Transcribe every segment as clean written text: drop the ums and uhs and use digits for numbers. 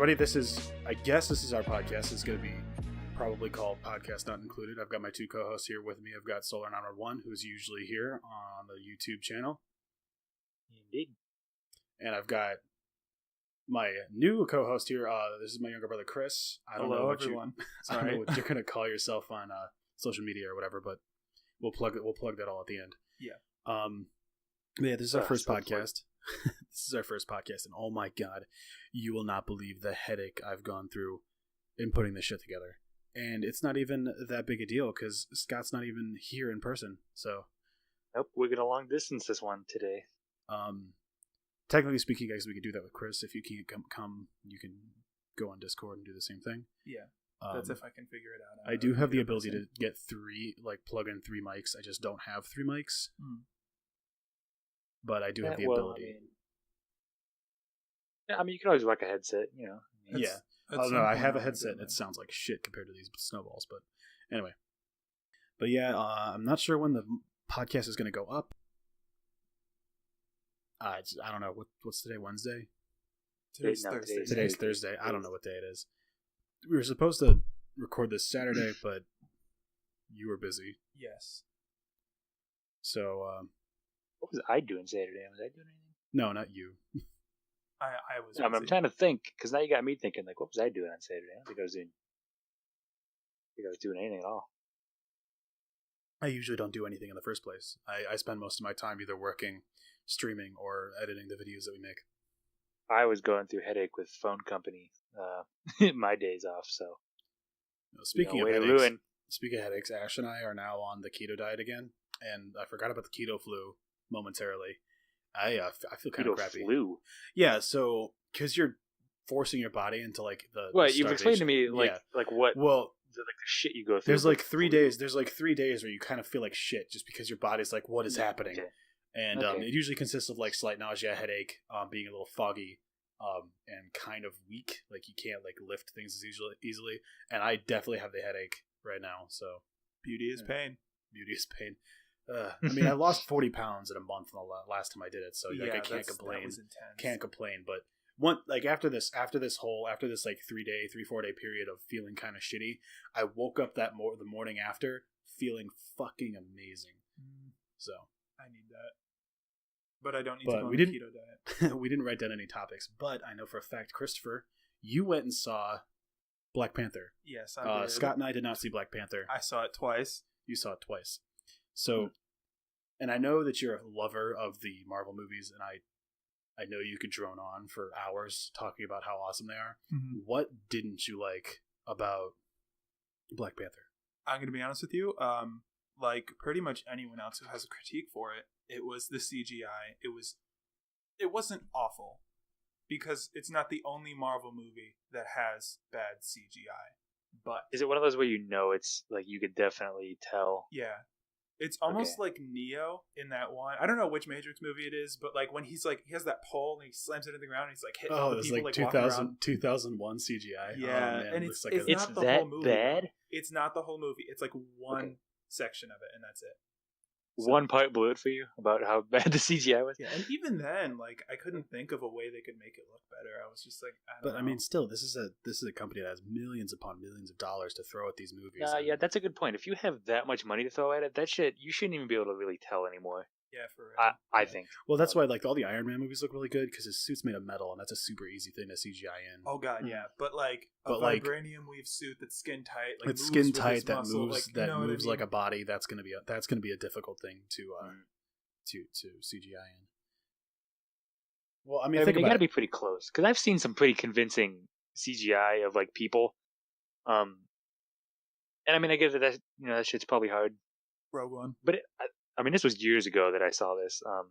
everybody. I guess this is our podcast. It's going to be probably called Podcast Not Included. I've got my two co-hosts here with me. I've got Solar 901, who's usually here on the YouTube channel. Indeed. And I've got my new co-host here. This is my younger brother, Chris. I don't know what everyone. I don't know what you're going to call yourself on social media or whatever, but we'll plug that all at the end. Yeah. Yeah, this is our first podcast. This is our first podcast, and oh my god, you will not believe the headache I've gone through in putting this shit together. And it's not even that big a deal because Scott's not even here in person. So, nope, we're gonna long distance this one today. Technically speaking, guys, we could do that with Chris. If you can't come, you can go on Discord and do the same thing. Yeah, that's if I can figure it out. I do have the ability to get plug in three mics. I just don't have three mics. But I do have the ability. I mean, you can always rock a headset, you know. Yeah. No, I have a headset and it sounds like shit compared to these snowballs, but anyway. But yeah, I'm not sure when the podcast is going to go up. I don't know. What's today, Wednesday? Today's Thursday. Today's Thursday. I don't know what day it is. We were supposed to record this Saturday, but you were busy. Yes. So, what was I doing Saturday? Was I doing anything? No, not you. I was. I'm trying to think because now you got me thinking. Like, what was I doing on Saturday? I don't think I was doing anything at all. I usually don't do anything in the first place. I spend most of my time either working, streaming, or editing the videos that we make. I was going through headache with phone company. My days off. So, speaking of headaches, Ash and I are now on the keto diet again, and I forgot about the keto flu momentarily. I feel kind of crappy. Flu. Yeah, so because you're forcing your body into like the what you've explained to me, like what? Well, the shit you go through. There's like 3 days. There's like 3 days where you kind of feel like shit just because your body's like, what is happening? Okay. And it usually consists of like slight nausea, headache, being a little foggy, and kind of weak. Like you can't like lift things as easily. And I definitely have the headache right now. So beauty is pain. Beauty is pain. I mean, I lost 40 pounds in a month the last time I did it, so like I can't complain. That was intense. Can't complain, but after this like 3-4 day period of feeling kind of shitty, I woke up the morning after feeling fucking amazing. So I need that, but I don't need to go on the keto diet. We didn't write down any topics, but I know for a fact, Christopher, you went and saw Black Panther. Yes, I did. Scott and I did not see Black Panther. I saw it twice. You saw it twice. So, and I know that you're a lover of the Marvel movies, and I know you could drone on for hours talking about how awesome they are. Mm-hmm. What didn't you like about Black Panther? I'm going to be honest with you. Like pretty much anyone else who has a critique for it, it was the CGI. It wasn't awful because it's not the only Marvel movie that has bad CGI. But is it one of those where it's like you could definitely tell? Yeah. It's almost like Neo in that one. I don't know which Matrix movie it is, but like when he's like he has that pole and he slams it in the ground and he's like hitting all the people like 2001 CGI. Yeah, and it's not the whole movie. Bad? It's not the whole movie. It's like one section of it, and that's it. So, one part blew it for you about how bad the CGI was. Yeah, and even then, like I couldn't think of a way they could make it look better. I was just like, I don't know. I mean, still, this is a company that has millions upon millions of dollars to throw at these movies. Yeah, that's a good point. If you have that much money to throw at it, that shit you shouldn't even be able to really tell anymore. Yeah, for real. I think. Well, that's why like all the Iron Man movies look really good because his suit's made of metal, and that's a super easy thing to CGI in. Oh god, yeah, but vibranium weave suit that's skin tight, like it's skin tight that moves like a body. That's gonna be a difficult thing to CGI in. Well, I mean you got to be pretty close because I've seen some pretty convincing CGI of like people, and I mean I get that that shit's probably hard. Rogue One, but I mean, this was years ago that I saw this. I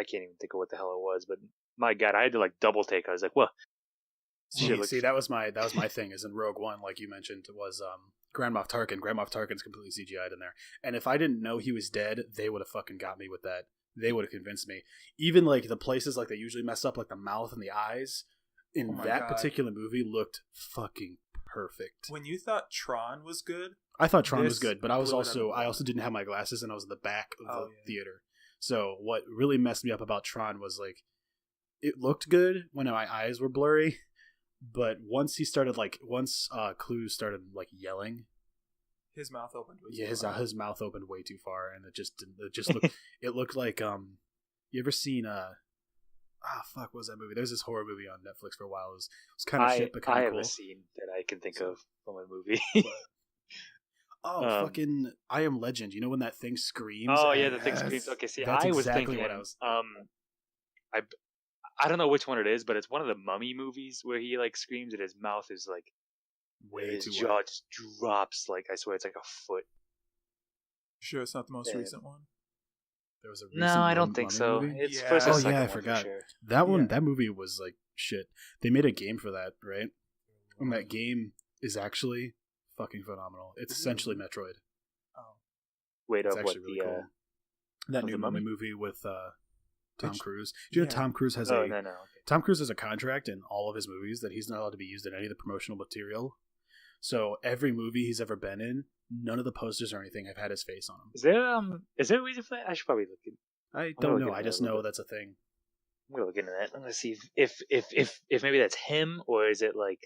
can't even think of what the hell it was, but my god, I had to like double take. I was like, "Well, see, that was my thing." Is in Rogue One, like you mentioned, it was Grand Moff Tarkin. Grand Moff Tarkin's completely CGI'd in there, and if I didn't know he was dead, they would have fucking got me with that. They would have convinced me. Even like the places like they usually mess up, like the mouth and the eyes, in particular movie looked fucking perfect. When you thought Tron was good. I thought Tron was good, but I also didn't have my glasses and I was in the back of the theater. So what really messed me up about Tron was like it looked good when my eyes were blurry, But once Clue started like yelling, his mouth opened. His mouth opened way too far, and it looked like you ever seen what was that movie? There's this horror movie on Netflix for a while. It was kind of shit, but kind of cool. I have a scene that I can think of from a movie. Fucking I Am Legend. You know when that thing screams? Oh yeah, the thing screams. Okay, see, that's I was exactly thinking, what I was. I don't know which one it is, but it's one of the Mummy movies where he like screams and his mouth is like way too jaw just drops, like I swear it's like a foot. Sure, it's not the most recent one. There was a recent I don't think so. Movie? It's first or second I one forgot. for sure. That one. That movie was like shit. They made a game for that, right? And that game is actually fucking phenomenal. It's essentially Metroid. Oh, wait, it's of actually what really the cool. That new Mummy movie with Tom Cruise. Do you know Tom Cruise has no. Tom Cruise has a contract in all of his movies that he's not allowed to be used in any of the promotional material. So every movie he's ever been in, none of the posters or anything have had his face on them. Is there a reason for that? I should probably look in. I don't know. I just know that's a thing. I'm gonna look into that. I'm gonna see if maybe that's him, or is it like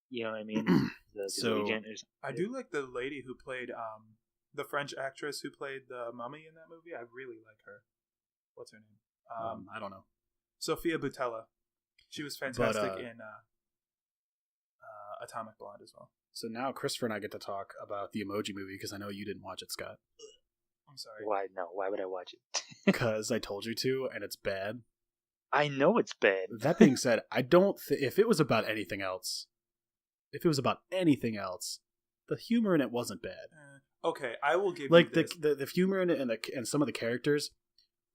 you know what I mean? The agent or something. I do like the lady who played the French actress who played the mummy in that movie. I really like her. What's her name? I don't know. Sophia Boutella. She was fantastic in Atomic Blonde as well. So now Christopher and I get to talk about the Emoji Movie because I know you didn't watch it, Scott. I'm sorry. Why? No. Why would I watch it? Because I told you to, and it's bad. I know it's bad. That being said, I don't. If it was about anything else, the humor in it wasn't bad. Okay, I will give like you this. the humor in it and some of the characters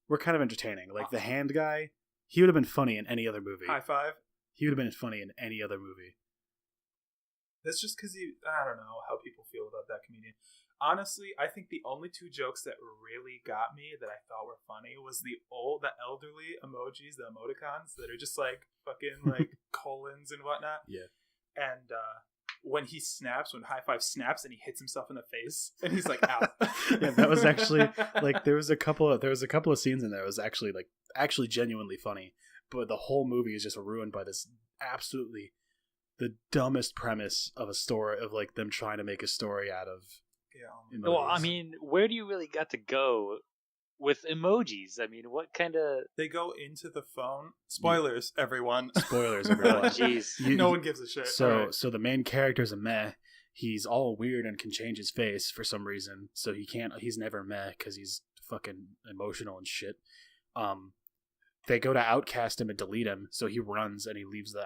were kind of entertaining. Like the hand guy, he would have been funny in any other movie. High five. He would have been funny in any other movie. That's just because I don't know how people feel about that comedian. Honestly, I think the only two jokes that really got me that I thought were funny was the elderly emojis, the emoticons that are just like fucking like colons and whatnot. Yeah. And when he snaps, when High Five snaps and he hits himself in the face and he's like out. Yeah, that was actually like there was a couple of scenes in there that was actually genuinely funny, but the whole movie is just ruined by this absolutely the dumbest premise of a story of like them trying to make a story out of emojis. Well, I mean, where do you really got to go with emojis? I mean, what kind of... They go into the phone. Spoilers, everyone. Spoilers, everyone. Jeez. No one gives a shit. So the main character's a meh. He's all weird and can change his face for some reason. So he's never meh because he's fucking emotional and shit. They go to outcast him and delete him, so he runs and he leaves the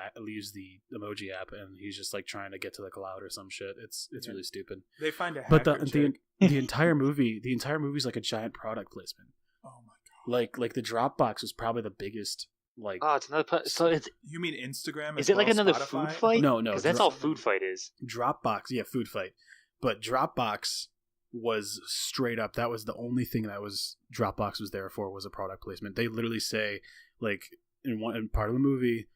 emoji app, and he's just like trying to get to the cloud or some shit. It's really stupid. They find a hacker. But the entire movie's like a giant product placement. Oh my god! Like the Dropbox was probably the biggest. Like it's another. So it's. You mean Instagram? Is it like another Spotify? food fight? No, because that's all Food Fight is. Dropbox, yeah, Food Fight, but Dropbox was straight up. That was the only thing that was Dropbox was there for was a product placement. They literally say like in part of the movie,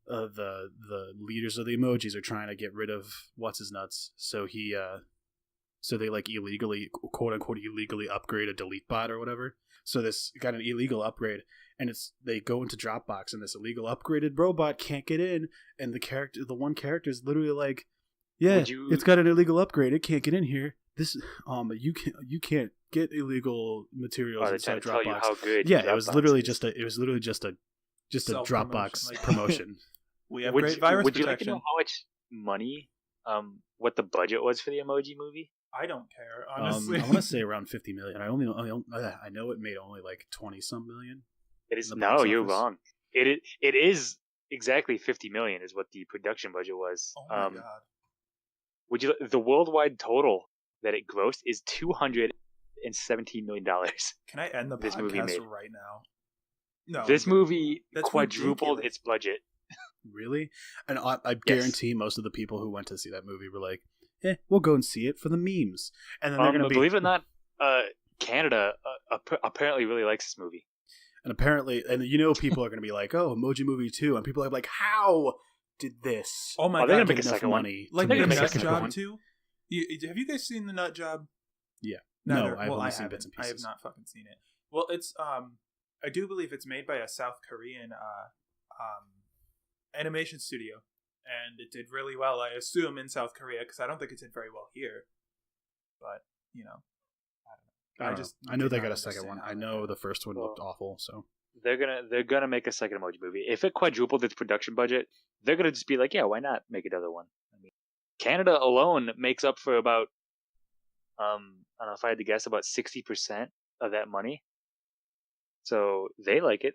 the leaders of the emojis are trying to get rid of what's his nuts. So they like illegally, quote unquote, illegally upgrade a delete bot or whatever. So this got an illegal upgrade, and they go into Dropbox, and this illegal upgraded robot can't get in, and the one character is literally like, yeah, it's got an illegal upgrade, it can't get in here. This you can't get illegal materials inside Dropbox. Tell you how good it was literally just a Dropbox promotion. We have great virus protection. Would you like to know how much money what the budget was for the Emoji Movie? I don't care, honestly. I want to say around 50 million. I know it made only like 20 some million. It is you're wrong. It is exactly 50 million is what the production budget was. Oh my god. The worldwide total that it grossed is $217 million. Can I end the podcast right now? No. This movie quadrupled its budget. Really? And I guarantee most of the people who went to see that movie were like, we'll go and see it for the memes. And then they're going to believe it or not, Canada apparently really likes this movie. And apparently, people are going to be like, oh, Emoji Movie 2. And people are like, how did this? Oh my god, they're going to make a second money. Like the Nut Job 2? Have you guys seen the Nut Job? Yeah. No, I've only seen bits and pieces. I have not fucking seen it. Well, it's I do believe it's made by a South Korean animation studio, and it did really well. I assume in South Korea, because I don't think it did very well here. But I don't know. I know they got a second one. I know the first one looked awful. So they're gonna make a second Emoji Movie. If it quadrupled its production budget, they're gonna just be like, yeah, why not make another one? I mean, Canada alone makes up for about I don't know if I had to guess about 60% of that money. So they like it.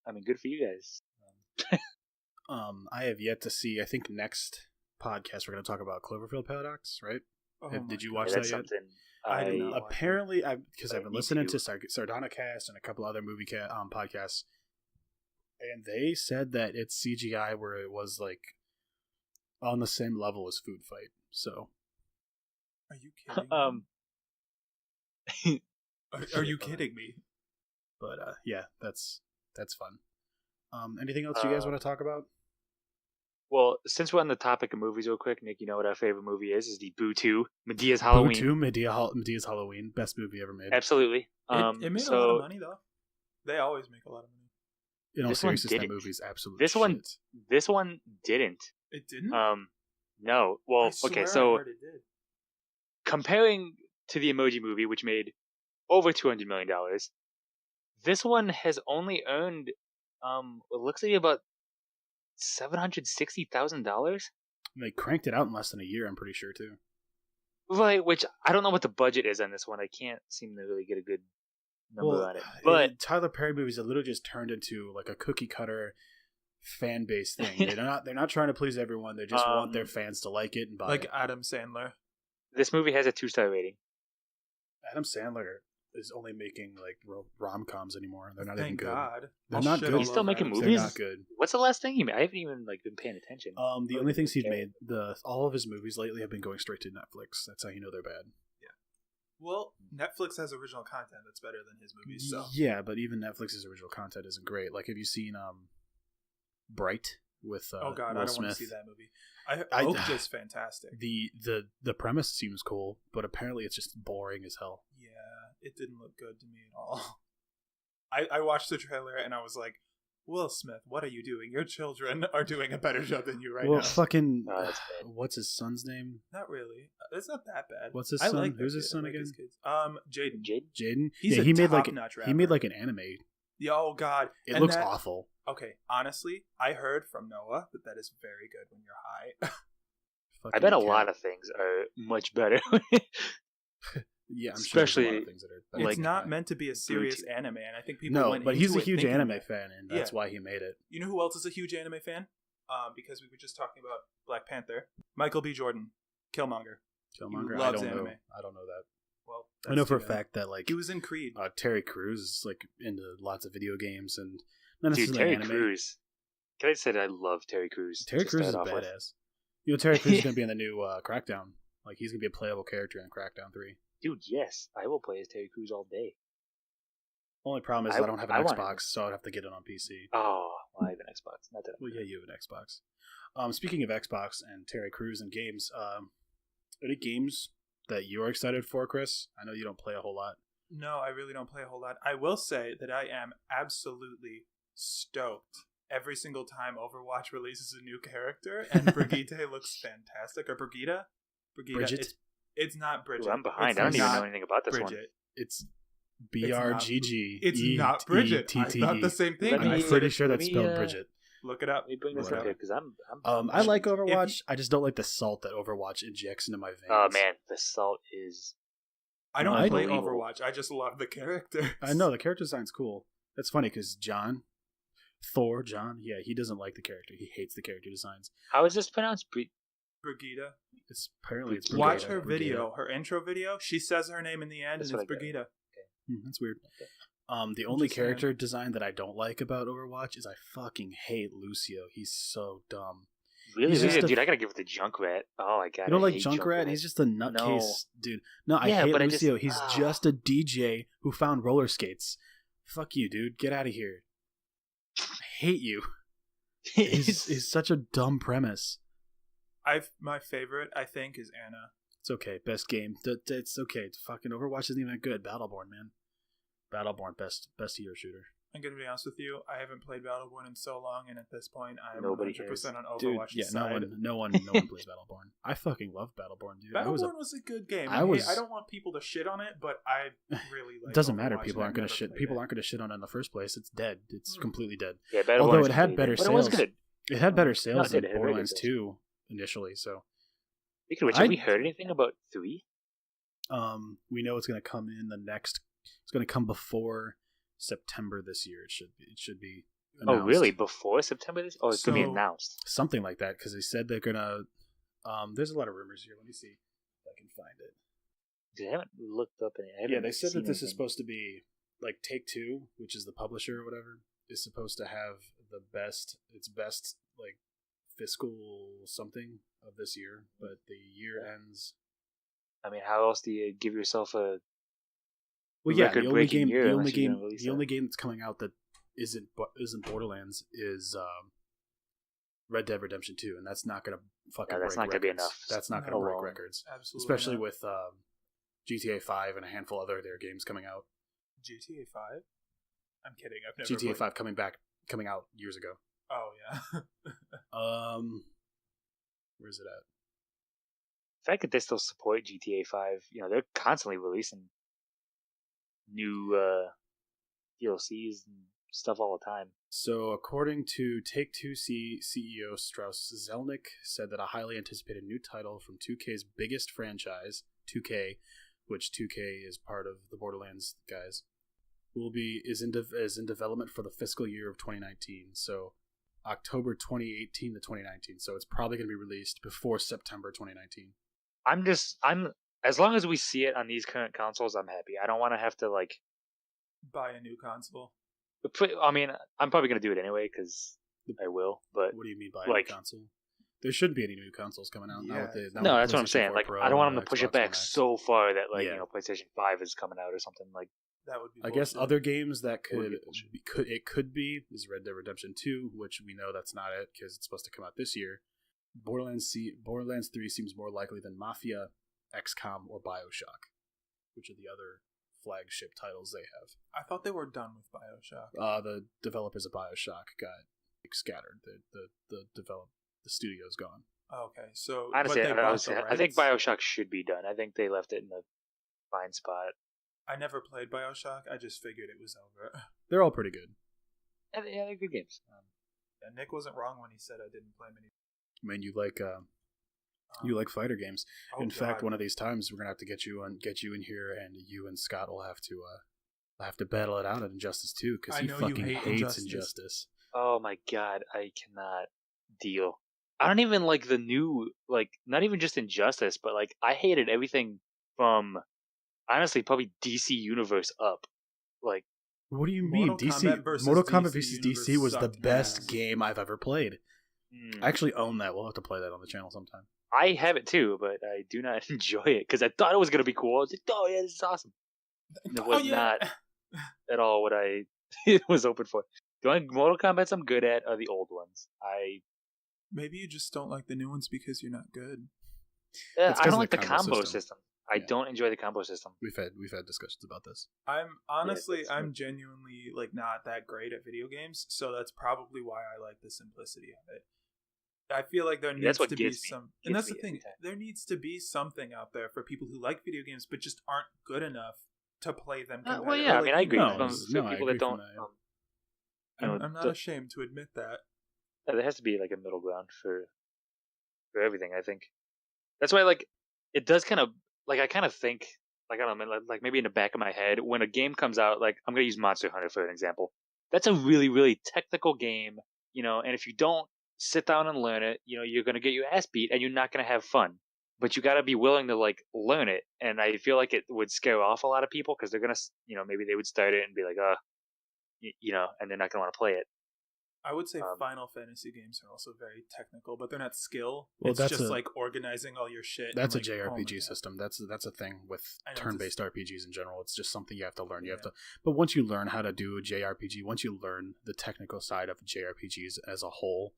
I mean, good for you guys. I have yet to see. I think next podcast we're going to talk about Cloverfield Paradox, right? Did you watch that yet? Apparently, because I've been listening to Sardonicast and a couple other movie podcasts, and they said that it's CGI where it was like on the same level as Food Fight. So, are you kidding? Are you kidding me? But yeah, that's fun. Anything else you guys want to talk about? Well, since we're on the topic of movies real quick, Nick, you know what our favorite movie is the Boo 2, Medea's Halloween. Boo 2, Medea's Halloween. Best movie ever made. Absolutely. It made a lot of money, though. They always make a lot of money. In all seriousness, that movie's absolutely This one didn't. It didn't? No. Well, okay, so I heard it did. Comparing to the Emoji Movie, which made over $200 million, this one has only earned, it looks like about $760,000. They cranked it out in less than a year, I'm pretty sure, too. Right, which I don't know what the budget is on this one. I can't seem to really get a good number on it. But Tyler Perry movies have literally just turned into like a cookie cutter fan base thing. They're not trying to please everyone. They just want their fans to like it and buy it. Like Adam Sandler. This movie has a 2-star rating. Adam Sandler is only making like rom-coms anymore. They're not even good. God. They're not good. He's still making movies? They're not good. What's the last thing he made? I haven't even been paying attention. The only things he's made, all of his movies lately have been going straight to Netflix. That's how you know they're bad. Yeah. Well, Netflix has original content that's better than his movies, so. Yeah, but even Netflix's original content isn't great. Like, have you seen Bright with oh God, Will I don't Smith? want to see that movie. I hope it's fantastic. The premise seems cool, but apparently it's just boring as hell. Yeah, it didn't look good to me at all. I watched the trailer and I was like, Will Smith, what are you doing? Your children are doing a better job than you right now. Well, fucking, what's his son's name? Not really. It's not that bad. What's his son? Who's his son again? Jaden. Jaden? He made like an anime. Yeah, oh God. It looks awful. Okay, honestly, I heard from Noah that is very good when you're high. I bet a lot of things are much better. Yeah, I'm especially sure there's a lot of things that are. It's not meant to be a serious anime, and I think people went but he's a into huge anime fan, and that's why he made it. You know who else is a huge anime fan? Because we were just talking about Black Panther. Michael B. Jordan, Killmonger. I don't know. I don't know that. Well, I know for a fact that he was in Creed. Terry Crews is into lots of video games and Terry Crews. Can I say that I love Terry Crews? Terry Crews is badass. Terry Crews is going to be in the new Crackdown. Like, he's going to be a playable character in Crackdown 3. Dude, yes, I will play as Terry Crews all day. Only problem is I don't have an Xbox, so I'd have to get it on PC. Oh, well, I have an Xbox. Not that. Well, yeah, you have an Xbox. Speaking of Xbox and Terry Crews and games, any games that you're excited for, Chris? I know you don't play a whole lot. No, I really don't play a whole lot. I will say that I am absolutely stoked every single time Overwatch releases a new character, and Brigitte looks fantastic. Or Brigida? Bridget? It's not Bridget. Ooh, I'm behind. I don't even know anything about this one. It's BRGG. It's not Bridget. I thought the same thing. I'm pretty sure that's spelled Bridget. Look it up. Let me bring this up here because I like Overwatch. I just don't like the salt that Overwatch injects into my veins. Oh man, the salt is. I don't play Overwatch. I just love the character. I know the character design's cool. That's funny because John, he doesn't like the character. He hates the character designs. How is this pronounced? Brigida. It's Brigida. Watch her video, her intro video. She says her name in the end, and it's Brigida. Okay. That's weird. Okay. The only character design that I don't like about Overwatch is I fucking hate Lucio. He's so dumb. Really, dude, I gotta give it to Junkrat. Oh my god, you don't like Junkrat? He's just a nutcase, dude. No, I hate Lucio. He's just a DJ who found roller skates. Fuck you, dude. Get out of here. I hate you. He's such a dumb premise. My favorite, I think, is Anna. It's okay. Best game. It's okay. Fucking Overwatch isn't even that good. Battleborn, man. Battleborn, best hero shooter. I'm gonna be honest with you. I haven't played Battleborn in so long, and at this point, I'm Nobody 100% on Dude, Overwatch. yeah, side. no one plays Battleborn. I fucking love Battleborn, dude. Battleborn was a good game. I don't want people to shit on it, but I really like. It doesn't Overwatch, matter. People aren't gonna shit. People it. aren't gonna shit on it in the first place. It's dead. It's completely dead. Yeah, Battleborn although it had better sales. But it was good. It had better sales than it had Borderlands 2 initially. So, speaking of which, have we heard anything about 3? We know it's gonna come in the next. It's gonna come before September this year. It should be announced. Oh, really? Before September this? Oh, it's going to be announced. Something like that, because they said they're going to... there's a lot of rumors here. Let me see if I can find it. I haven't looked up any... Yeah, they said that this is supposed to be... Like, Take-Two, which is the publisher or whatever, is supposed to have its best, like, fiscal something of this year, but the year ends... I mean, how else do you give yourself a... Well, yeah, the only game that's coming out that isn't Borderlands is Red Dead Redemption 2, and that's not going to fucking break records. That's not going to be enough. That's not going to break records. Absolutely. Especially not. With GTA 5 and a handful of other their games coming out. GTA 5? I'm kidding. I've never GTA 5 coming out years ago. Oh, yeah. Where's it at? The fact that they still support GTA 5, they're constantly releasing new DLCs and stuff all the time. So, according to Take-Two CEO Strauss Zelnick, said that a highly anticipated new title from 2K's biggest franchise, 2K, which 2K is part of the Borderlands guys, is in development for the fiscal year of 2019. So, October 2018 to 2019. So, it's probably going to be released before September 2019. I'm as long as we see it on these current consoles, I'm happy. I don't want to have to buy a new console. I mean, I'm probably going to do it anyway because I will. But what do you mean by a new console? There shouldn't be any new consoles coming out. Yeah. No, that's what I'm saying. I don't want them to push it back so far that PlayStation 5 is coming out or something like. That would be. I guess other games that could be is Red Dead Redemption 2, which we know that's not it because it's supposed to come out this year. Borderlands 3 seems more likely than Mafia, XCOM, or BioShock, which are the other flagship titles they have. I thought they were done with BioShock. The developers of BioShock got scattered. The studio's gone. Okay, so honestly, I think BioShock should be done. I think they left it in a fine spot. I never played BioShock. I just figured it was over. They're all pretty good. Yeah, they're good games. Nick wasn't wrong when he said I didn't play many. I mean, you like fighter games. In fact, one of these times we're gonna have to get you in here, and you and Scott will have to battle it out at Injustice 2 because he fucking hates Injustice. Oh my god, I cannot deal. I don't even like the new, not even just Injustice, but I hated everything from honestly probably DC Universe up. What do you mean? Mortal Kombat vs. DC was the best game I've ever played. I actually own that. We'll have to play that on the channel sometime. I have it too, but I do not enjoy it because I thought it was going to be cool. I was like, oh yeah, this is awesome. And it was not at all what I was hoping for. The only Mortal Kombat I'm good at are the old ones. Maybe you just don't like the new ones because you're not good. Yeah, I don't like the combo system. I don't enjoy the combo system. We've had discussions about this. I'm genuinely not that great at video games, so that's probably why I like the simplicity of it. I feel like there needs to be some, and that's the thing. There needs to be something out there for people who like video games but just aren't good enough to play them. Well, yeah, I mean, I agree. For people that don't, I'm not ashamed to admit that. There has to be a middle ground for everything. I think that's why it does kind of I kind of think I don't know, maybe in the back of my head when a game comes out, I'm gonna use Monster Hunter for an example. That's a really, really technical game, and if you don't sit down and learn it, you're gonna get your ass beat and you're not gonna have fun. But you gotta be willing to learn it, and I feel like it would scare off a lot of people because they're gonna, maybe they would start it and be like, and they're not gonna want to play it. I would say Final Fantasy games are also very technical, but they're not skill. Well, it's just organizing all your shit. That's a JRPG system. That's a thing with turn-based RPGs in general. It's just something you have to learn. You have to, but once you learn how to do a JRPG, once you learn the technical side of JRPGs as a whole,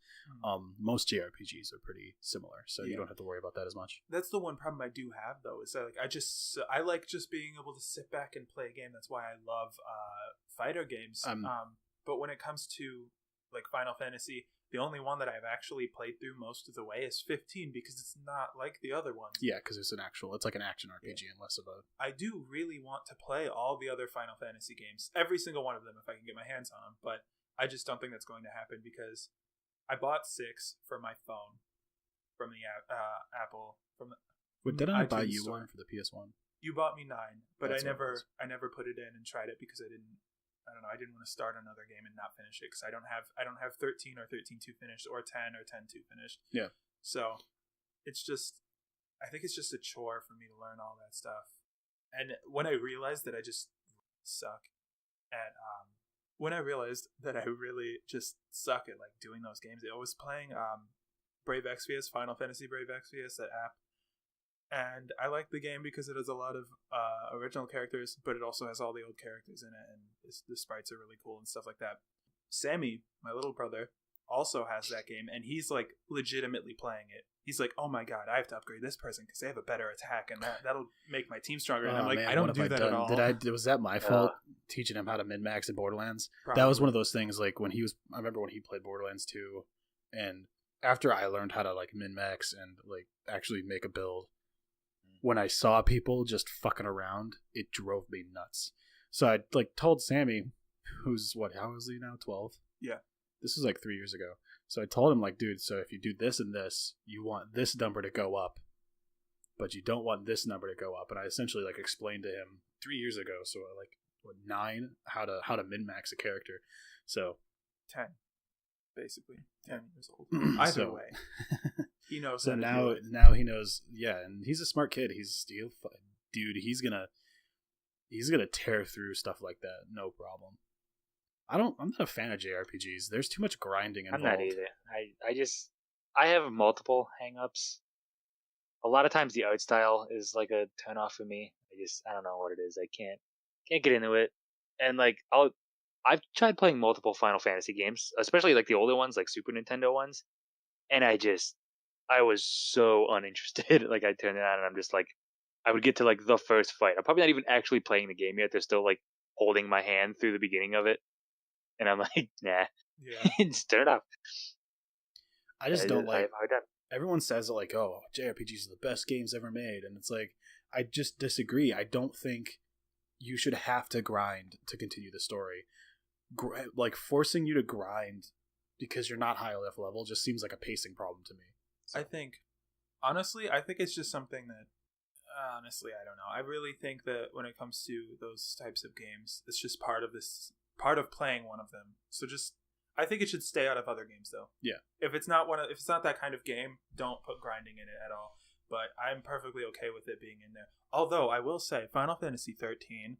most JRPGs are pretty similar. So you don't have to worry about that as much. That's the one problem I do have though. Is that I like just being able to sit back and play a game. That's why I love fighter games. But when it comes to like Final Fantasy, the only one that I've actually played through most of the way is 15 because it's not like the other ones. Yeah, because it's like an action RPG and less of a... I do really want to play all the other Final Fantasy games, every single one of them if I can get my hands on them, but I just don't think that's going to happen because I bought 6 for my phone from the Apple. Did I buy you store. one for the PS1? You bought me 9, but That's I never put it in and tried it because I didn't want to start another game and not finish it because I don't have 13 or 13.2 finished or 10 or 10.2 finished. Yeah. So I think it's just a chore for me to learn all that stuff. And when I realized that I just suck at when I realized that I really just suck at like doing those games, I was playing Brave Exvius, Final Fantasy Brave Exvius, that app. And I like the game because it has a lot of original characters, but it also has all the old characters in it, and the sprites are really cool and stuff like that. Sammy, my little brother, also has that game, and he's like legitimately playing it. He's like, "Oh my god, I have to upgrade this person because they have a better attack, and that'll make my team stronger." And I'm like, man, I don't do that at all. Was that my fault teaching him how to min max in Borderlands? Probably. That was one of those things. Like when I remember when he played Borderlands 2, and after I learned how to like min max and like actually make a build. When I saw people just fucking around, it drove me nuts. So I like told Sammy, who's how is he now? 12? Yeah. This was like 3 years ago. So I told him like, dude, so if you do this and this, you want this number to go up, but you don't want this number to go up. And I essentially like explained to him 3 years ago. So like 9, how to min max a character. So 10, basically 10 years old. Either way. He knows. So now he knows. Yeah, and he's a smart kid. He's gonna tear through stuff like that, no problem. I'm not a fan of JRPGs. There's too much grinding involved. I'm not either. I have multiple hangups. A lot of times the art style is like a turn off for me. I don't know what it is. I can't get into it. And like I've tried playing multiple Final Fantasy games, especially like the older ones, like Super Nintendo ones, and I was so uninterested. Like I turned it on and I'm just like, I would get to like the first fight. I'm probably not even actually playing the game yet. They're still like holding my hand through the beginning of it. And I'm like, nah. Yeah. Just turn it off. I just don't like, everyone says like, oh, JRPGs are the best games ever made. And it's like, I just disagree. I don't think you should have to grind to continue the story. Like forcing you to grind because you're not high enough level just seems like a pacing problem to me. So. I think it's just something that, honestly, I don't know. I really think that when it comes to those types of games, it's just part of playing one of them. So I think it should stay out of other games, though. Yeah. If it's not that kind of game, don't put grinding in it at all. But I'm perfectly okay with it being in there. Although I will say, Final Fantasy 13,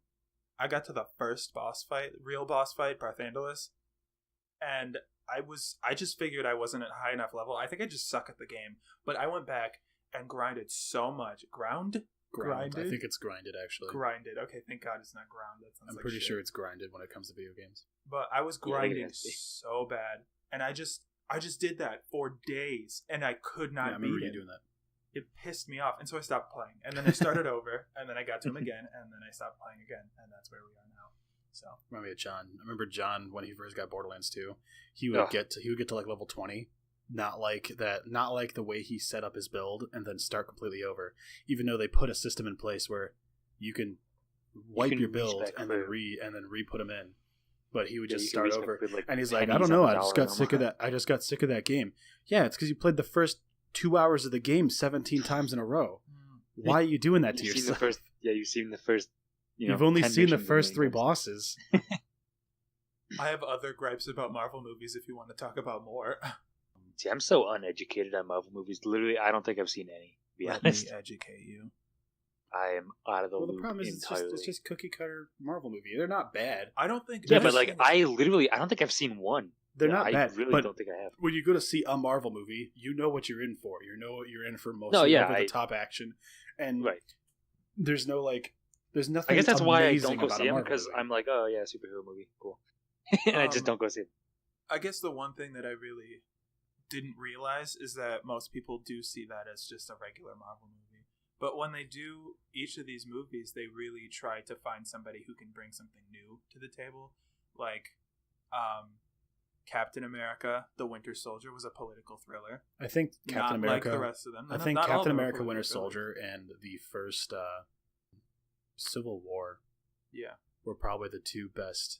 I got to the first real boss fight, Barthandelus, and I just figured I wasn't at high enough level. I think I just suck at the game. But I went back and grinded so much. Grinded? I think it's grinded, actually. Grinded. Okay, thank God it's not ground. That sounds I'm like pretty shit. sure it's grinded when it comes to video games. But I was grinding so bad. And I just did that for days. And I could not beat it. I remember you doing that. It pissed me off. And so I stopped playing. And then I started over. And then I got to him again. And then I stopped playing again. And that's where we are now. So remind me of John. I remember John when he first got Borderlands 2. He would get to like level 20, not like the way he set up his build and then start completely over. Even though they put a system in place where you can wipe your build and then re-put them in, but he would just start over. And he's like, I don't know, I just got sick of that game. Yeah, it's because you played the first 2 hours of the game 17 times in a row. Why are you doing that to yourself? You've seen the first. You've only seen the first 3 bosses. I have other gripes about Marvel movies if you want to talk about more. See, I'm so uneducated on Marvel movies. Literally, I don't think I've seen any, to be honest. Let me educate you. I am out of the loop the problem is it's just cookie cutter Marvel movie. They're not bad. I don't think... Yeah, but like, I don't think I've seen one. They're not bad. I really don't think I have. When you go to see a Marvel movie, you know what you're in for. You know what you're in for most of the top action. And there's no like... There's nothing. I guess that's why I don't go see them, because I'm like, oh yeah, superhero movie, cool, and I just don't go see them. I guess the one thing that I really didn't realize is that most people do see that as just a regular Marvel movie. But when they do each of these movies, they really try to find somebody who can bring something new to the table. Like, Captain America: The Winter Soldier was a political thriller. I think Captain Not America, like the rest of them. I think Captain America: Winter Soldier and the first Civil War, were probably the two best.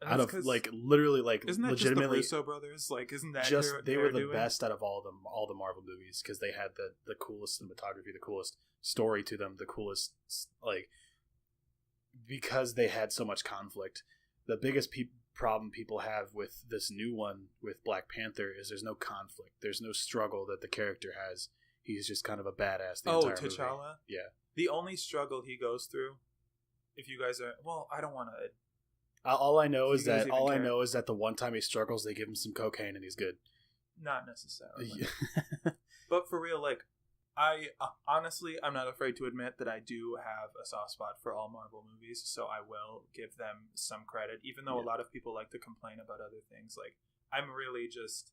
Out of like literally like isn't that legitimately just the Russo brothers? Like, isn't that just they were the best out of all the Marvel movies because they had the coolest cinematography, the coolest story to them, the coolest like because they had so much conflict. The biggest problem people have with this new one with Black Panther is there's no conflict, there's no struggle that the character has. He's just kind of a badass. Entire T'Challa. Movie. Yeah. The only struggle he goes through, if you guys are I don't want to. All I know is that the one time he struggles, they give him some cocaine and he's good. Not necessarily. But for real, like, I honestly, I'm not afraid to admit that I do have a soft spot for all Marvel movies, so I will give them some credit, even though a lot of people like to complain about other things. Like, I'm really just,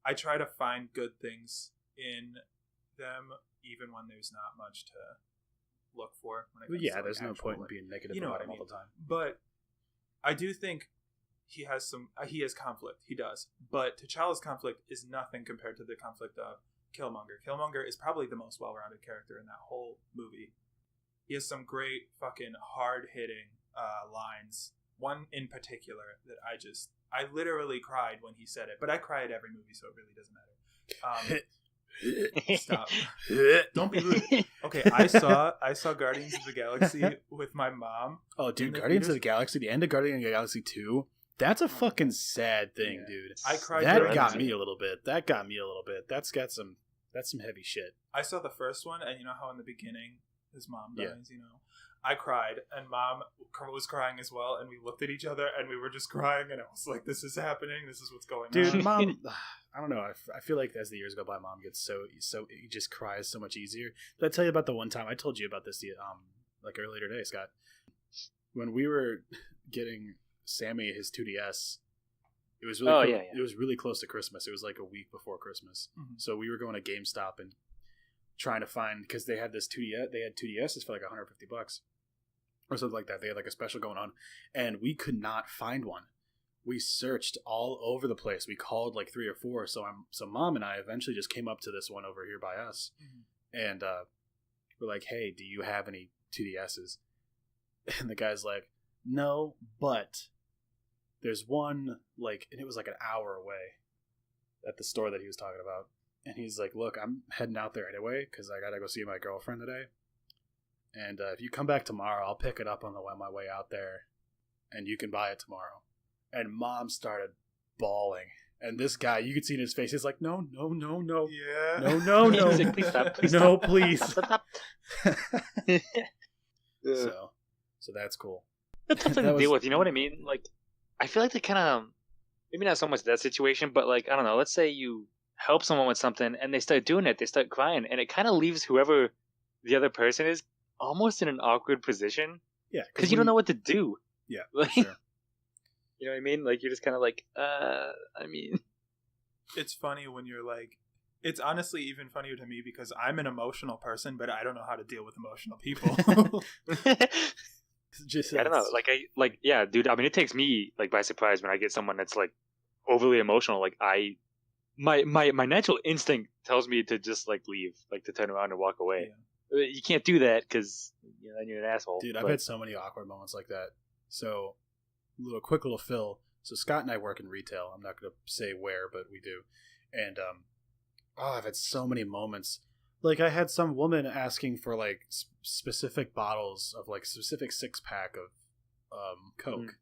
I try to find good things in them, even when there's not much to look for. There's no point in being negative about him all the time. But I do think he has conflict. He does. But T'Challa's conflict is nothing compared to the conflict of Killmonger. Killmonger is probably the most well-rounded character in that whole movie. He has some great fucking hard-hitting lines. One in particular that I literally cried when he said it. But I cry at every movie, so it really doesn't matter. Stop. Don't be rude. Okay, I saw Guardians of the Galaxy with my mom. Oh, dude, Guardians of the Galaxy, the end of Guardians of the Galaxy 2, that's a fucking sad thing, dude. I cried. That got me a little bit. That's got some heavy shit. I saw the first one, and you know how in the beginning his mom dies, you know? I cried, and Mom was crying as well, and we looked at each other, and we were just crying, and I was like, this is happening, this is what's going on. Dude, Mom, I don't know, I feel like as the years go by, Mom gets so he just cries so much easier. Did I tell you about the one time, I told you about this like earlier today, Scott, when we were getting Sammy his 2DS, it was really it was really close to Christmas. It was like a week before Christmas. Mm-hmm. So we were going to GameStop and trying to find, because they had this 2DS, they had 2DSs for like $150 or something like that. They had like a special going on, and we could not find one. We searched all over the place. We called like 3 or 4. So Mom and I eventually just came up to this one over here by us, and we're like, "Hey, do you have any 2DSs?" And the guy's like, "No, but there's one like," and it was like an hour away at the store that he was talking about. And he's like, "Look, I'm heading out there anyway because I gotta go see my girlfriend today. And if you come back tomorrow, I'll pick it up on my way out there, and you can buy it tomorrow." And Mom started bawling. And this guy, you could see in his face, he's like, "No, no, no, no, yeah, no." He's like, "Please stop, please no, stop. please." Stop. So that's cool. That's tough to deal with. You know what I mean? Like, I feel like they kind of, maybe not so much that situation, but like, I don't know. Let's say you help someone with something and they start doing it, they start crying, and it kind of leaves whoever the other person is almost in an awkward position. Yeah, because you don't know what to do. Yeah, like, sure. You know what I mean? Like, you're just kind of like, I mean, it's funny when you're like, it's honestly even funnier to me because I'm an emotional person, but I don't know how to deal with emotional people. I don't know. Yeah, dude. I mean, it takes me like by surprise when I get someone that's like overly emotional. Like, my natural instinct tells me to just like leave, like to turn around and walk away. Yeah. You can't do that because then you're an asshole. Dude, I've had so many awkward moments like that. So, quick little fill. So Scott and I work in retail. I'm not going to say where, but we do. And I've had so many moments. Like, I had some woman asking for like specific bottles of like specific 6-pack of Coke.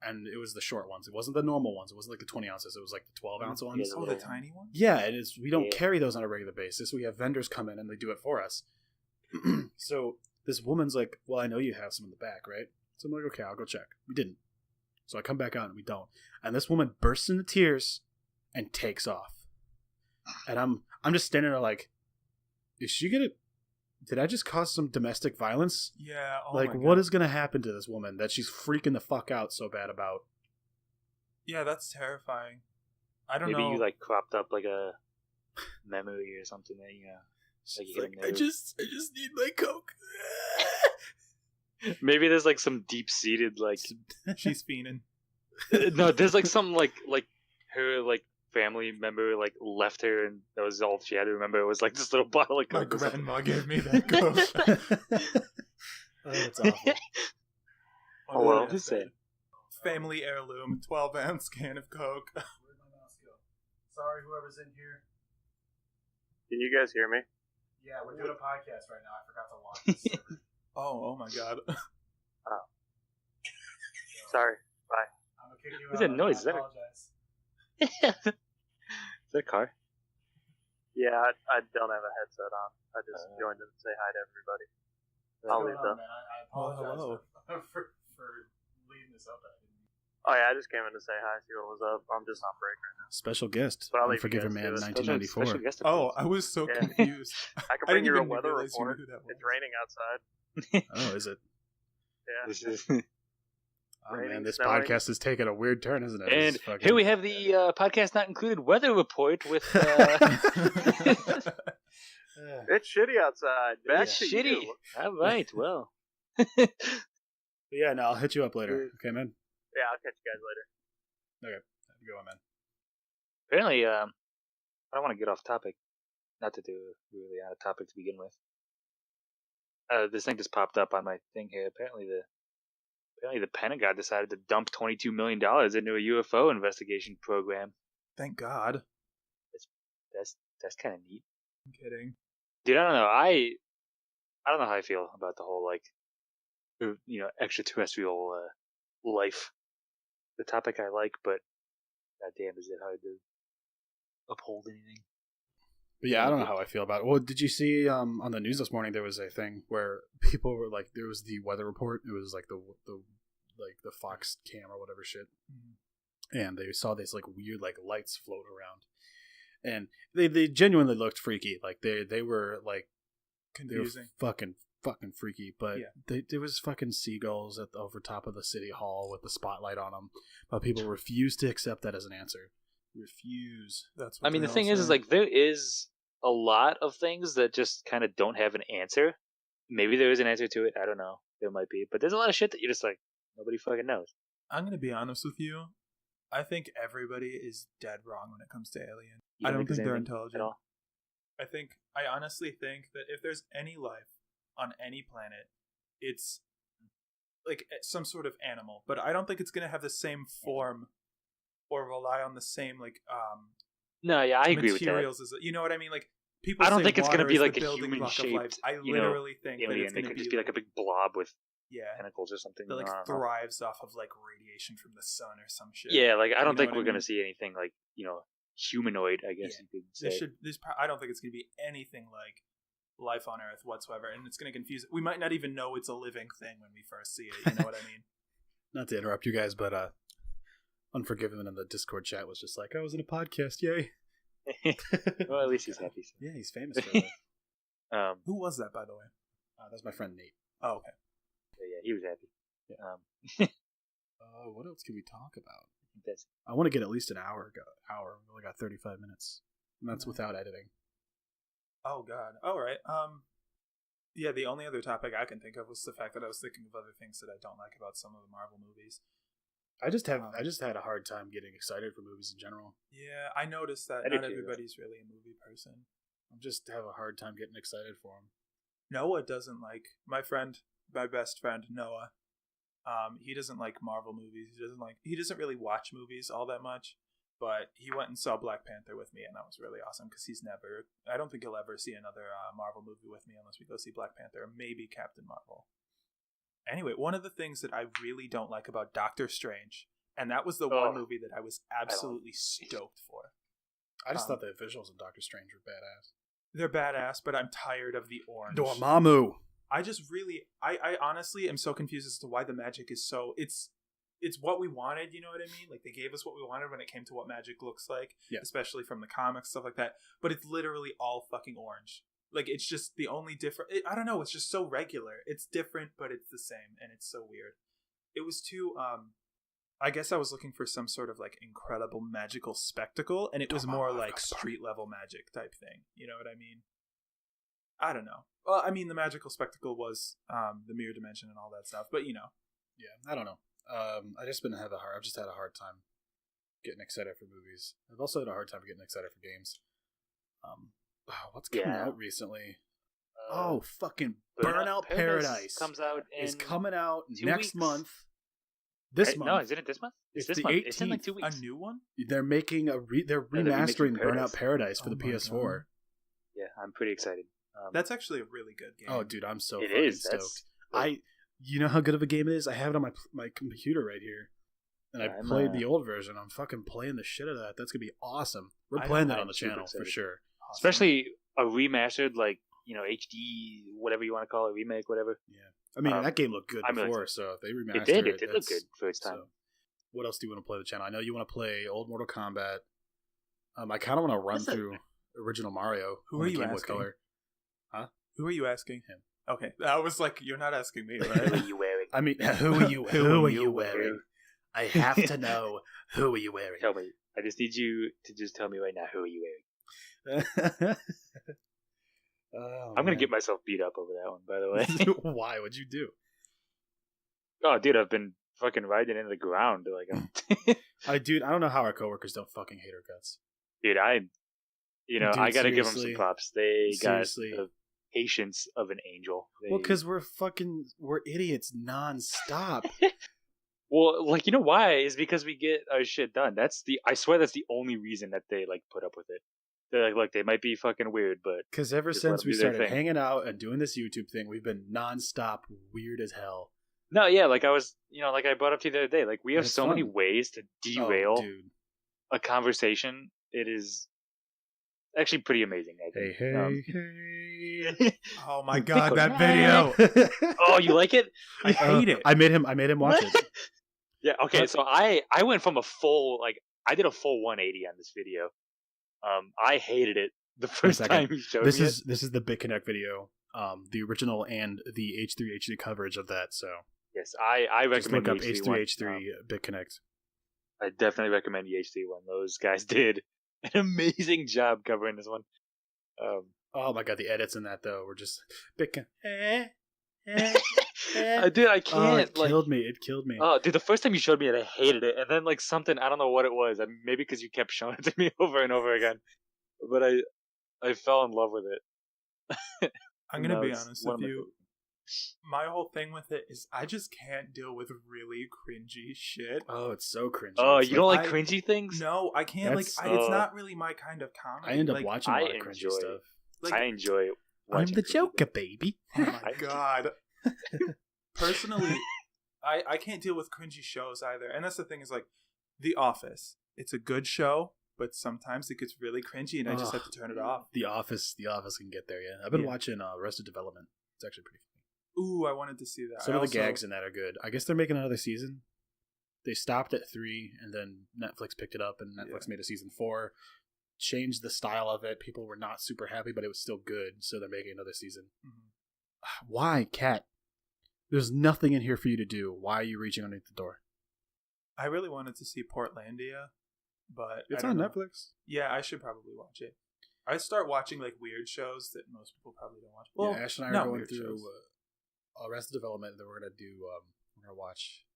And it was the short ones. It wasn't the normal ones. It wasn't like the 20 ounces. It was like the 12-ounce ones. Oh, the tiny ones? Yeah, it is. We don't carry those on a regular basis. We have vendors come in and they do it for us. So this woman's like, "Well, I know you have some in the back, right?" So I'm like, "Okay, I'll go check." We didn't. So I come back out and we don't. And this woman bursts into tears and takes off. And I'm just standing there like, is she gonna? Did I just cause some domestic violence? Yeah. Oh like, what is gonna happen to this woman that she's freaking the fuck out so bad about? Yeah, that's terrifying. I don't know. Maybe you like cropped up like a memory or something that like I just need my Coke. Maybe there's like some deep seated like she's fiending. No, there's like some like her like family member like left her, and that was all she had to remember. It was like this little bottle of My Coke or something. grandma gave me that Coke. Oh, that's awful. Oh well, just say. Family heirloom, 12-ounce can of Coke. Where'd my mouse go? Sorry, whoever's in here. Can you guys hear me? Yeah, we're doing a podcast right now. I forgot to lock the server. Oh my god. Sorry. Bye. I'm gonna kick you What's out. that noise? I Is that a- apologize. Is that a car? Yeah, I don't have a headset on. I just joined in to say hi to everybody. I'll What's leave going on, though. man? I Oh, apologize hello. for leaving this open. Oh yeah, I just came in to say hi, see what was up. I'm just on break right now. Special guest, But I'll leave Unforgiven you guys Man, to it. 1994. Special guest Oh, appearance. I was so Yeah. confused. I can I bring didn't you a even weather realize you knew report. who that was. It's raining outside. Oh, is it? Yeah. This is- Oh Raining, man, this snowing. podcast is taking a weird turn, isn't it? and It's fucking- here we have the podcast not included weather report with. It's shitty outside. Back It's to shitty. you. All right, well. But yeah, no, I'll hit you up later. Okay, man. Yeah, I'll catch you guys later. Okay, go on, man. Apparently, I don't want to get off topic. Not that they were really out of topic to begin with. This thing just popped up on my thing here. Apparently the Pentagon decided to dump $22 million into a UFO investigation program. Thank God. That's kind of neat. I'm kidding. Dude, I don't know. I don't know how I feel about the whole like, extraterrestrial life. The topic I like, but goddamn, is it hard to uphold anything? But yeah, I don't know how I feel about it. Well, did you see on the news this morning there was a thing where people were like, there was the weather report. It was like the Fox cam or whatever shit, and they saw these like weird like lights float around, and they genuinely looked freaky. Like they were like Confusing. they were fucking freaky. But Yeah. there was fucking seagulls at over top of the city hall with the spotlight on them, but people refuse to accept that as an answer. Refuse. That's what I mean, they the thing all is say. like there is a lot of things that just kind of don't have an answer. Maybe there is an answer to it. I don't know. There might be, but there's a lot of shit that you're just like nobody fucking knows. I'm gonna be honest with you. I think everybody is dead wrong when it comes to aliens. You I don't there's think they're anything intelligent. at all. I honestly think that if there's any life on any planet, it's like some sort of animal. But I don't think it's gonna have the same form or rely on the same like No, yeah, I agree with that. materials as you know what I mean. Like people. I don't say think it's gonna water be is the like a building block of life. human-shaped, I literally think that Alien, it's they gonna could just be like a big blob with tentacles or something. that like I don't know. thrives off of like radiation from the sun or some shit. Yeah, like I don't know think what we're I gonna mean? see anything like humanoid. I guess you could say. I don't think it's going to be anything like life on Earth whatsoever, and it's going to confuse. We might not even know it's a living thing when we first see it. You know what I mean? Not to interrupt you guys, but Unforgiven in the Discord chat was just like, I was in a podcast, yay. Well, at least he's happy. So. Yeah, he's famous for that. Who was that, by the way? That's my friend Nate. Oh, okay. So, yeah, he was happy. Yeah. What else can we talk about? I want to get at least an hour. We only got 35 minutes, and that's without editing. Oh God. All right. Yeah. The only other topic I can think of was the fact that I was thinking of other things that I don't like about some of the Marvel movies. I just had a hard time getting excited for movies in general. Yeah, I noticed that I did not too, everybody's really a movie person. I just have a hard time getting excited for them. Noah doesn't like my best friend Noah. He doesn't like Marvel movies. He doesn't really watch movies all that much. But he went and saw Black Panther with me, and that was really awesome because I don't think he'll ever see another Marvel movie with me unless we go see Black Panther or maybe Captain Marvel. Anyway, one of the things that I really don't like about Doctor Strange, and that was the one movie that I was absolutely stoked for. I just thought the visuals of Doctor Strange were badass. They're badass, but I'm tired of the orange. Dormammu. I honestly am so confused as to why the magic is so it's what we wanted, you know what I mean? Like they gave us what we wanted when it came to what magic looks like, especially from the comics, stuff like that. But it's literally all fucking orange. Like it's just the only different. I don't know. It's just so regular. It's different, but it's the same, and it's so weird. It was too. I guess I was looking for some sort of like incredible magical spectacle, and it was more like street level magic type thing. You know what I mean? I don't know. Well, I mean, the magical spectacle was the mirror dimension and all that stuff, but you know. Yeah, I don't know. I've just had a hard time getting excited for movies. I've also had a hard time getting excited for games. What's coming out recently? Fucking Burnout Paradise comes out is coming out 2 next weeks. month. This month? No, isn't it this month? It's this the month. 18th. It's in like 2 weeks. A new one? They're making they're remastering Burnout Paradise for the PS4. God. Yeah, I'm pretty excited. That's actually a really good game. Oh, dude, I'm so stoked. You know how good of a game it is? I have it on my computer right here. And I played the old version. I'm fucking playing the shit out of that. That's going to be awesome. We're playing that on the channel for sure. Awesome. Especially a remastered, like, HD, whatever you want to call it, remake, whatever. Yeah. I mean, that game looked good before, so they remastered it. It did look good for its time. So, what else do you want to play on the channel? I know you want to play old Mortal Kombat. I kind of want to run through original Mario. Who are you asking? Color. Huh? Who are you asking? Him. Okay. I was like, you're not asking me, right? Who are you wearing? I mean, who are you wearing? I have to know, who are you wearing? Tell me. I just need you to just tell me right now, who are you wearing? I'm going to get myself beat up over that one, by the way. Why? What'd you do? Oh, dude, I've been fucking riding into the ground. I don't know how our coworkers don't fucking hate our guts. Dude, I got to give them some props. They got the patience of an angel. Well, because we're idiots nonstop. Well, like, you know why? Is because we get our shit done. I swear that's the only reason that they, like, put up with it. They're like, look, they might be fucking weird, but... Because ever since we started hanging out and doing this YouTube thing, we've been nonstop weird as hell. No, yeah, like I was, like I brought up to you the other day, like, we have so many ways to derail a conversation. It is actually pretty amazing, I think. Hey. Oh my god, that video! Oh, you like it? I hate it. I made him watch it. Yeah, okay, so I went from I did a full 180 on this video. I hated it the first time you showed me it. This is the BitConnect video, the original and the H3 HD coverage of that. So yes, I recommend just look up H3 BitConnect. I definitely recommend the H3 one. Those guys did an amazing job covering this one. Oh my god, the edits in that though were just BitConnect. Dude, I can't. It killed me. Oh, dude, the first time you showed me it, I hated it, and then like something, I don't know what it was. Maybe because you kept showing it to me over and over again, but I fell in love with it. I'm gonna be honest with you. My whole thing with it is I just can't deal with really cringy shit. Oh, it's so cringy. Oh, you don't like cringy things? No, I can't. It's not really my kind of comedy. I end up watching a lot of cringy stuff. I enjoy it. I'm the Joker, baby. Oh my god. Personally, I can't deal with cringy shows either. And that's the thing is, like, The Office. It's a good show, but sometimes it gets really cringy and I just have to turn it off. The Office can get there, yeah. I've been watching Arrested Development. It's actually pretty funny. Ooh, I wanted to see that. Some of the gags in that are good. I guess they're making another season. They stopped at 3, and then Netflix picked it up, and Netflix made a season 4. Changed the style of it. People were not super happy, but it was still good, so they're making another season. Mm-hmm. Why, Kat? There's nothing in here for you to do. Why are you reaching underneath the door? I really wanted to see Portlandia, but it's on Netflix. Yeah, I should probably watch it. I start watching like weird shows that most people probably don't watch. Well, Ash and I are going through Arrested Development, and then we're gonna watch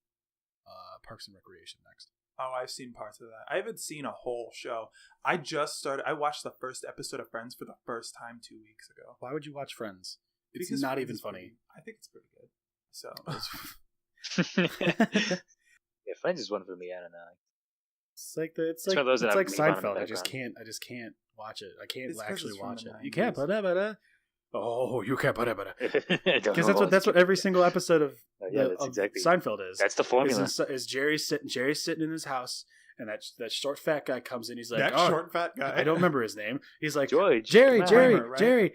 Parks and Recreation next. Oh, I've seen parts of that. I haven't seen a whole show. I watched the first episode of Friends for the first time 2 weeks ago. Why would you watch Friends? It's because not even funny. I think it's pretty good. So, yeah, Friends is one for me. I don't know. It's like Seinfeld. I just can't watch it. I can't actually watch it. You can't. Oh, you can't. Because that's what every single episode of Seinfeld is. That's the formula. Is Jerry's sitting in his house, and that short fat guy comes in. He's like, short fat guy. I don't remember his name. He's like, George. Jerry.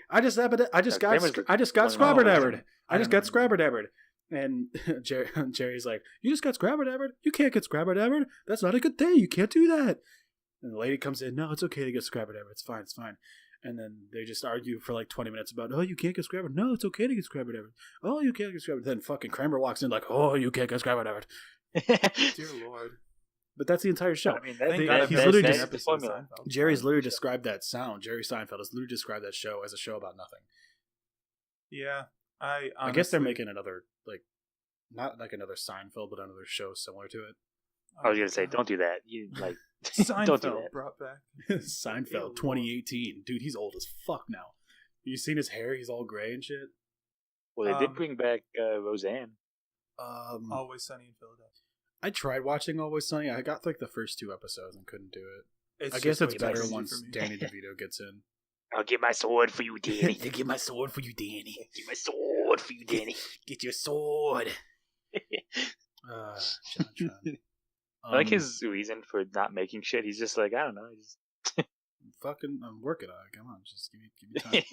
I just got scrabber-dabbered. I just got scrabber-dabbered. And Jerry's like, you just got scrabber-dabbered? You can't get scrabber-dabbered. That's not a good thing. You can't do that. And the lady comes in. No, it's okay to get scrabber-dabbered. It's fine. And then they just argue for like 20 minutes about, oh, you can't get scrabber. No, it's okay to get scrabber-dabbered. Oh, you can't get scrabber. Then fucking Kramer walks in like, oh, you can't get scrabber-dabbered. Dear Lord. But that's the entire show. I mean, Jerry's literally described that sound. Jerry Seinfeld has literally described that show as a show about nothing. Yeah. I guess they're making another like not like another Seinfeld, but another show similar to it. I was gonna say, don't do that. You like Seinfeld don't do that. brought back. Seinfeld 2018. Dude, he's old as fuck now. You seen his hair? He's all gray and shit. Well, they did bring back Roseanne. Always Sunny in Philadelphia. I tried watching Always Sunny. I got like the first 2 episodes and couldn't do it. I guess just it's way better too easy once for me. Danny DeVito gets in. I'll get my sword for you, Danny. Get my sword for you, Danny. Get my sword for you, Danny. Get your sword. John. I like his reason for not making shit. He's just like, I don't know. I'm working on it. Come on, just give me time.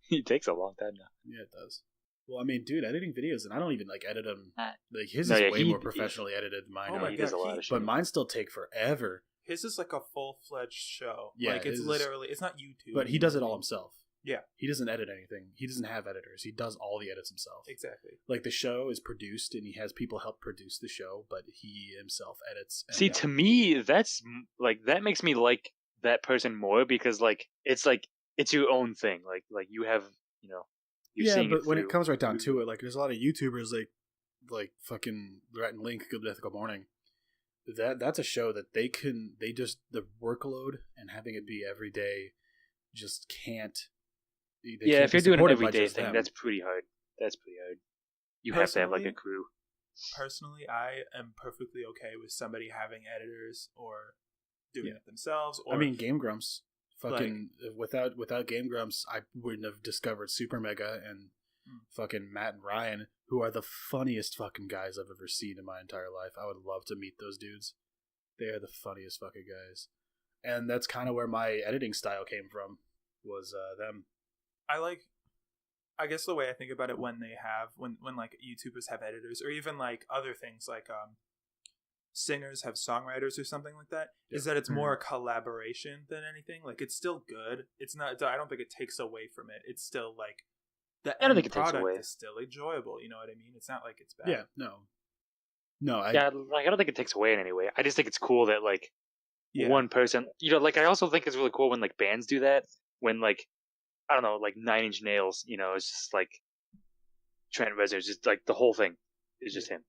He takes a long time now. Yeah, it does. Well, I mean, dude, editing videos, and I don't even like edit them. Like his No, is yeah, way more professionally edited than mine. Oh my he God, does a lot of shit. But mine still take forever. His is like a full-fledged show. Yeah, like it's literally, it's not YouTube. But he does it all himself. Yeah. He doesn't edit anything. He doesn't have editors. He does all the edits himself. Exactly. Like the show is produced, and he has people help produce the show, but he himself edits. See, to me, that's like that makes me like that person more because it's your own thing. Like you have, you're seeing but when it through. comes right down to it, like there's a lot of YouTubers like fucking Rhett and Link, Good Death Go Morning. That's a show that they just the workload and having it be every day just can't. If you're doing an everyday thing, them. that's pretty hard. You have to have like a crew. Personally, I am perfectly okay with somebody having editors or doing it themselves. Or, I mean, Game Grumps. Fucking without Game Grumps, I wouldn't have discovered Super Mega and fucking Matt and Ryan, who are the funniest fucking guys I've ever seen in my entire life. I would love to meet those dudes. They are the funniest fucking guys, and that's kind of where my editing style came from. Was them. I guess the way I think about it when like YouTubers have editors or even like other things like singers have songwriters or something like that, is that it's more a collaboration than anything. Like it's still good. It's not. I don't think it takes away from it. It's still like the end product is still enjoyable. You know what I mean? It's not like it's bad. Yeah. No. I don't think it takes away in any way. I just think it's cool that one person. I also think it's really cool when like bands do that. When like I don't know, like 9 Inch Nails. It's just like Trent Reznor's just like the whole thing is just him.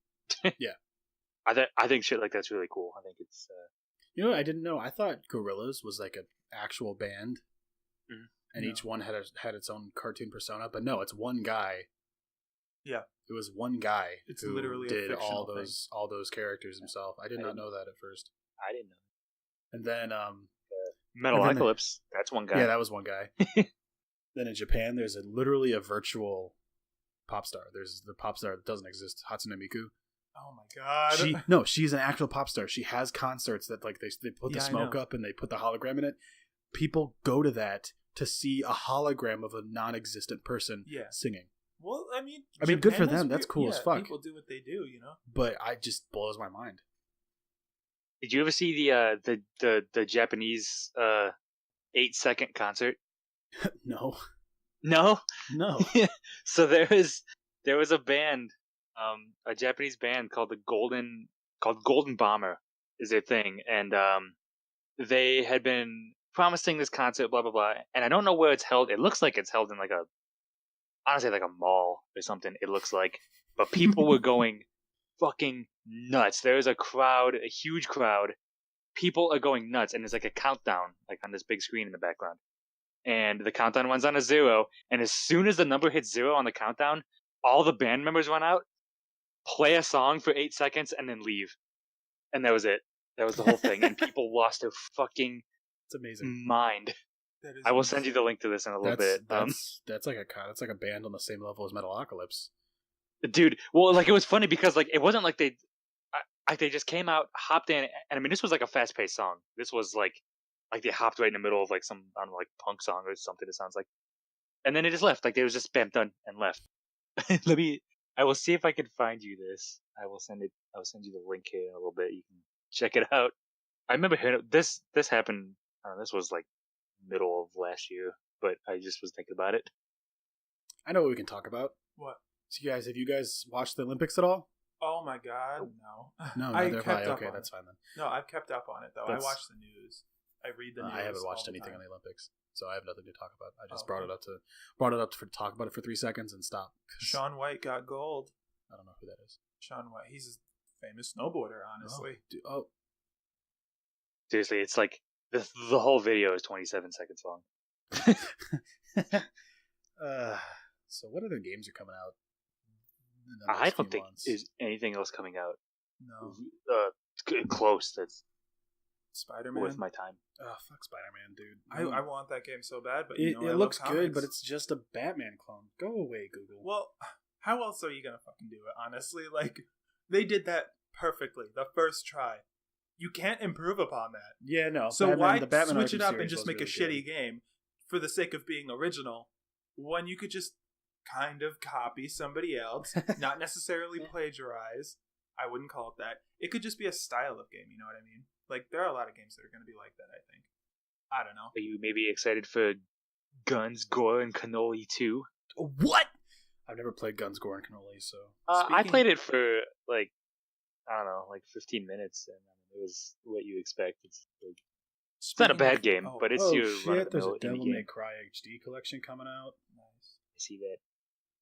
Yeah. I think shit like that's really cool. I think it's. You know what I didn't know? I thought Gorillaz was like an actual band, and each one had its own cartoon persona. But no, it's one guy. Yeah, it was one guy. It's who literally did a all thing. those characters himself. I did not know that at first. I didn't know. And then Metalocalypse. That's one guy. Yeah, that was one guy. Then in Japan, there's literally a virtual pop star. There's the pop star that doesn't exist, Hatsune Miku. Oh my god! She's an actual pop star. She has concerts that like they put the smoke up and they put the hologram in it. People go to that to see a hologram of a non-existent person singing. Well, I mean, good for them. That's cool as fuck. People do what they do, But I just blows my mind. Did you ever see the Japanese 8-second concert? No. No. So there was a band, a Japanese band called Golden Bomber is their thing, and they had been promising this concert, blah blah blah, and I don't know where it's held. It looks like it's held in honestly like a mall or something. It looks like, but people were going fucking nuts. There's a crowd, a huge crowd. People are going nuts, and there's like a countdown, like on this big screen in the background. And the countdown runs on a 0, and as soon as the number hits 0 on the countdown, all the band members run out, play a song for 8 seconds, and then leave. And that was it. That was the whole thing, and people lost their fucking mind. I will send you the link to this in a little bit. That's like a band on the same level as Metalocalypse. Dude, well, like it was funny because like it wasn't like they just came out, hopped in, and I mean this was like a fast-paced song. This was like they hopped right in the middle of like some, I don't know, like punk song or something. It sounds like, and then they just left. Like they was just bam done and left. I will see if I can find you this. I'll send you the link here in a little bit. You can check it out. I remember hearing this happened. This was like middle of last year, but I just was thinking about it. I know what we can talk about. What? So have you guys watched the Olympics at all? Oh my god, no. No, I kept up okay, on that's it. fine then. No, I've kept up on it though. I watch the news. I read the news. I haven't watched anything time. on the Olympics, so I have nothing to talk about. I just brought it up to talk about it for 3 seconds and stop. Shaun White got gold. I don't know who that is. Shaun White. He's a famous snowboarder, honestly. Seriously, it's like the whole video is 27 seconds long. So what other games are coming out? I don't think there's anything else coming out. No. Close. That's Spider-Man. worth my time. Oh, fuck Spider-Man, dude. I want that game so bad, but it looks good, but it's just a Batman clone. Go away, Google. Well, how else are you gonna fucking do it? Honestly, like they did that perfectly the first try. You can't improve upon that. Yeah, no. So Batman, why Arkham switch it up and series just was make a really shitty game for the sake of being original when you could just kind of copy somebody else, not necessarily plagiarize. I wouldn't call it that. It could just be a style of game, you know what I mean? Like, there are a lot of games that are going to be like that, I think. I don't know. Are you maybe excited for Guns, Gore, and Cannoli 2? What? I've never played Guns, Gore, and Cannoli, so... I played it for, like, I don't know, like 15 minutes, and it was what you expect. It's not a bad game, but it's your shit, there's a Devil May Cry HD collection coming out. Nice. I see that.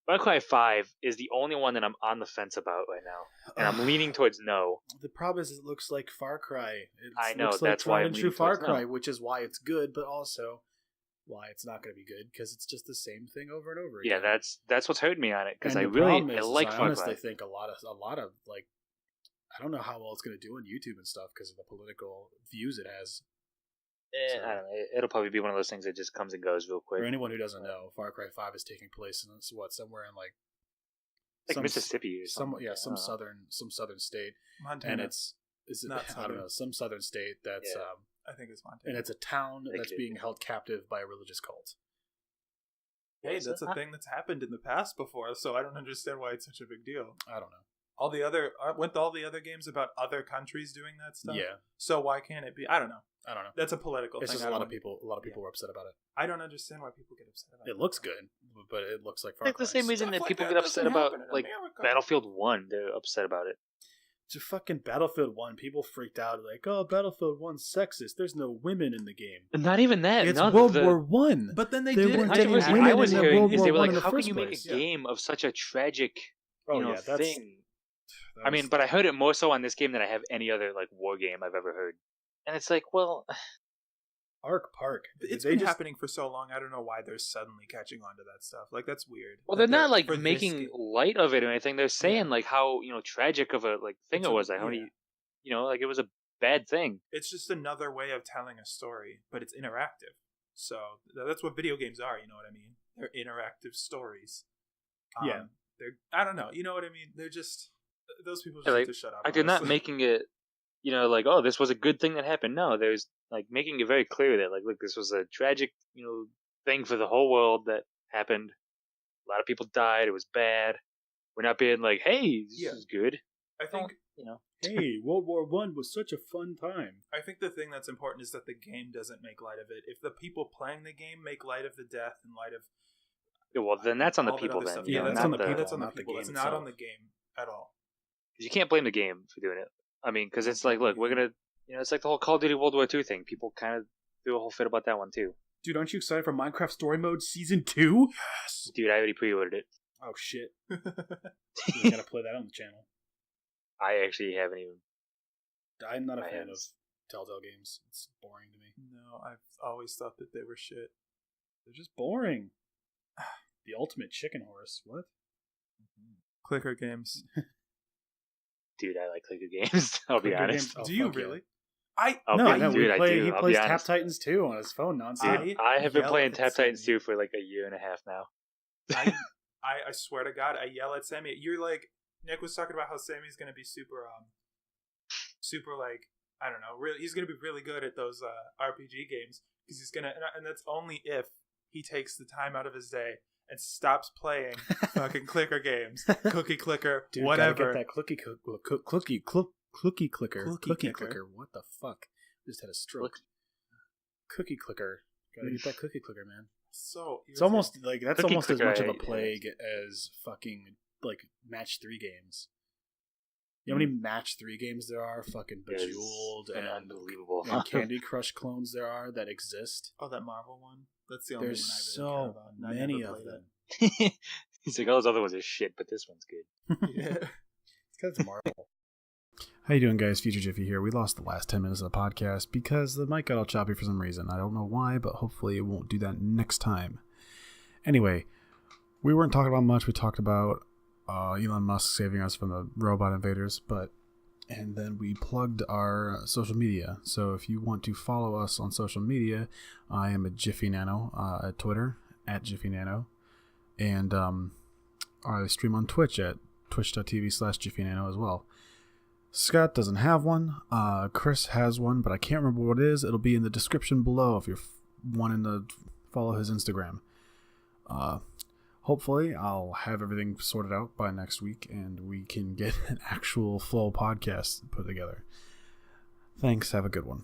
Far Cry 5 is the only one that I'm on the fence about right now, and I'm leaning towards no. The problem is it looks like Far Cry. I know, looks that's like why I'm true leaning Far towards Cry, no. which is why it's good, but also why it's not going to be good, because it's just the same thing over and over again. Yeah, that's what's hurting me on it, because I like I Far honestly Cry. think a lot of like, I don't know how well it's going to do on YouTube and stuff because of the political views it has. I don't know. It'll probably be one of those things that just comes and goes real quick. For anyone who doesn't know, Far Cry 5 is taking place in somewhere in like Mississippi or something. Some southern state, Montana. and it's not I don't know, some southern state that's I think it's Montana, and it's a town that's being held captive by a religious cult. Hey, that's a thing that's happened in the past before, so I don't understand why it's such a big deal. I don't know. Went all the other games about other countries doing that stuff? Yeah. So why can't it be? I don't know. That's a political thing. Just a lot of people were upset about it. I don't understand why people get upset about it. It looks good, but it looks like Far Cry. The same reason that people get upset about like Battlefield 1. They're upset about it. To fucking Battlefield 1, people freaked out like, oh, Battlefield 1's sexist. There's no women in the game. Not even that. It's World War One. But then they weren't did getting I was hearing is they were like, how can you make a game of such a tragic thing? I mean, but I heard it more so on this game than I have any other like war game I've ever heard. And it's like, well, Ark Park. It's been happening for so long. I don't know why they're suddenly catching on to that stuff. Like, that's weird. Well, they're not like making light of it or anything. They're saying like how tragic of a like thing it was. Like how many, like it was a bad thing. It's just another way of telling a story, but it's interactive. So that's what video games are. You know what I mean? They're interactive stories. Yeah. I don't know. You know what I mean? They're just those people just like, need to shut up. They're not making it. Like, oh, this was a good thing that happened. No, there's like making it very clear that like, look, this was a tragic, thing for the whole world that happened. A lot of people died. It was bad. We're not being like, hey, this is good. I think hey, World War One was such a fun time. I think the thing that's important is that the game doesn't make light of it. If the people playing the game make light of the death and light of, well, then that's on the people. Then that's on the people. That's on the people. It's not on the game at all. You can't blame the game for doing it. I mean, because it's like, look, we're gonna, it's like the whole Call of Duty World War II thing. People kind of threw a whole fit about that one too. Dude, aren't you excited for Minecraft Story Mode Season 2? Yes. Dude, I already pre-ordered it. Oh shit! You gotta play that on the channel. I actually haven't even. I'm not a fan of Telltale games. It's boring to me. No, I've always thought that they were shit. They're just boring. The ultimate chicken horse. What? Clicker games. Dude, I like clicker games. I'll be honest. Do you really? He plays Tap Titans 2 on his phone nonstop. Dude, I have been playing Tap Titans 2 for like a year and a half now. I swear to God, I yell at Sammy. You're like, Nick was talking about how Sammy's going to be super like, I don't know, really, he's going to be really good at those RPG games because he's going to, and that's only if he takes the time out of his day and stops playing fucking clicker games, cookie clicker, dude, whatever. Gotta get that cookie clicker. What the fuck? Just had a stroke. Cookie clicker. Gotta get that cookie clicker, man. So it's almost like that's cookie almost clicker, as much of a plague as fucking like match 3 games. You know how many match 3 games there are? Fucking Bejeweled and unbelievable and Candy Crush clones there are that exist. Oh, that Marvel one. That's the only There's one I really care about. Many of them. He's like, all those other ones are shit, but this one's good. Yeah. It's because it's Marvel. How you doing, guys? Future Jiffy here. We lost the last 10 minutes of the podcast because the mic got all choppy for some reason. I don't know why, but hopefully it won't do that next time. Anyway, we weren't talking about much. We talked about Elon Musk saving us from the robot invaders, and then we plugged our social media. So if you want to follow us on social media, I am at Jiffy Nano at Twitter, at Jiffy Nano. And I stream on Twitch at twitch.tv/Jiffy Nano as well. Scott doesn't have one. Chris has one, but I can't remember what it is. It'll be in the description below if you're wanting to follow his Instagram. Hopefully, I'll have everything sorted out by next week, and we can get an actual full podcast put together. Thanks. Have a good one.